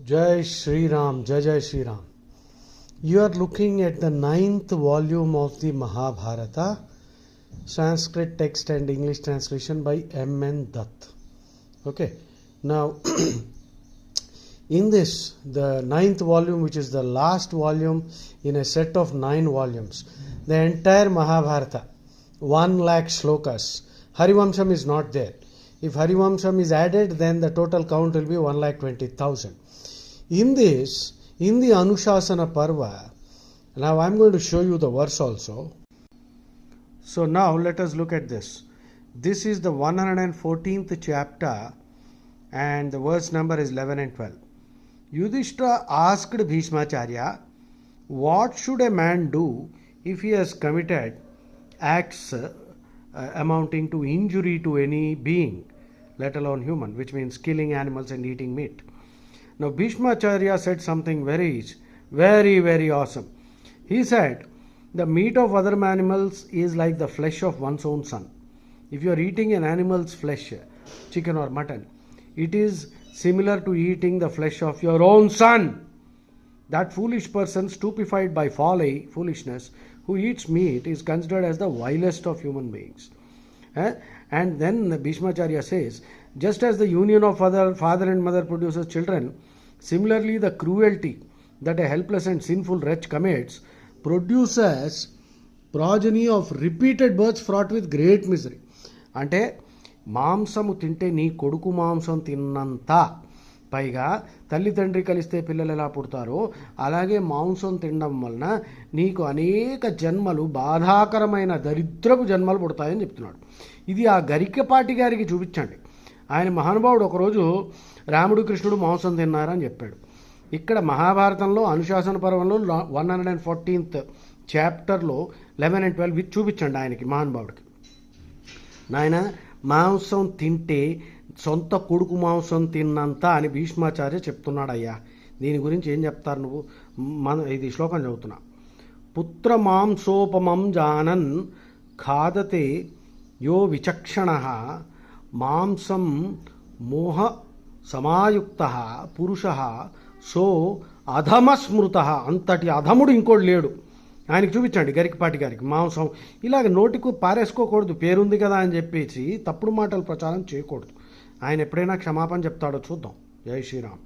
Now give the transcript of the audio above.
Jai Shri Ram, Jai Jai Shri Ram. You are looking at the 9th volume of the Mahabharata, Sanskrit text and English translation by M.N. Dutt. Okay, now in this, the 9th volume, which is the last volume in a set of 9 volumes, the entire Mahabharata, 1 lakh shlokas, Harivamsam is not there. If Harivamsam is added, then the total count will be 1,20,000. In this, in the Anushasana Parva, now I am going to show you the verse also. So now let us look at this. This is the 114th chapter and the verse number is 11 and 12. Yudhishthira asked Bhishmacharya, what should a man do if he has committed acts amounting to injury to any being, let alone human, which means killing animals and eating meat. Now Bhishmacharya said something very awesome. He said, the meat of other animals is like the flesh of one's own son. If you are eating an animal's flesh, chicken or mutton, it is similar to eating the flesh of your own son. That foolish person, stupefied by foolishness, who eats meat is considered as the vilest of human beings. And then Bhishmacharya says, just as the union of father and mother produces children, similarly the cruelty that a helpless and sinful wretch commits produces progeny of repeated births fraught with great misery. అంటే మాంసము తింటే నీ కొడుకు మాంసం తిన్నంత పైగా తల్లిదండ్రి కలిస్తే పిల్లలు ఎలా పుడతారో అలాగే మాంసం తినడం వలన నీకు అనేక జన్మలు బాధాకరమైన దరిద్రపు జన్మలు పుడతాయని చెప్తున్నాడు. ఇది ఆ గరికపాటి గారికి చూపించండి. ఆయన మహానుభావుడు ఒకరోజు రాముడు కృష్ణుడు మాంసం తిన్నారని చెప్పాడు. ఇక్కడ మహాభారతంలో అనుశాసన పర్వంలో 114th చాప్టర్లో 11 and 12 చూపించండి ఆయనకి, మహానుభావుడికి. నాయన మాంసం తింటే సొంత కొడుకు మాంసం తిన్నంత అని భీష్మాచార్య చెప్తున్నాడు. అయ్యా దీని గురించి ఏం చెప్తారు నువ్వు? ఇది శ్లోకం చదువుతున్నా. పుత్ర మాంసోపమం జానన్ ఖాదతే యో విచక్షణ మాంసం మోహ సమాయుక్త పురుష సో అధమస్మృత. అంతటి అధముడు ఇంకోటి లేడు. ఆయనకి చూపించండి గరికపాటి గారికి. మాంసం ఇలాగ నోటికి పారేసుకోకూడదు, పేరుంది కదా అని చెప్పేసి తప్పుడు మాటలు ప్రచారం చేయకూడదు. ఆయన ఎప్పుడైనా క్షమాపణ చెప్తాడో చూద్దాం. జై శ్రీరామ్.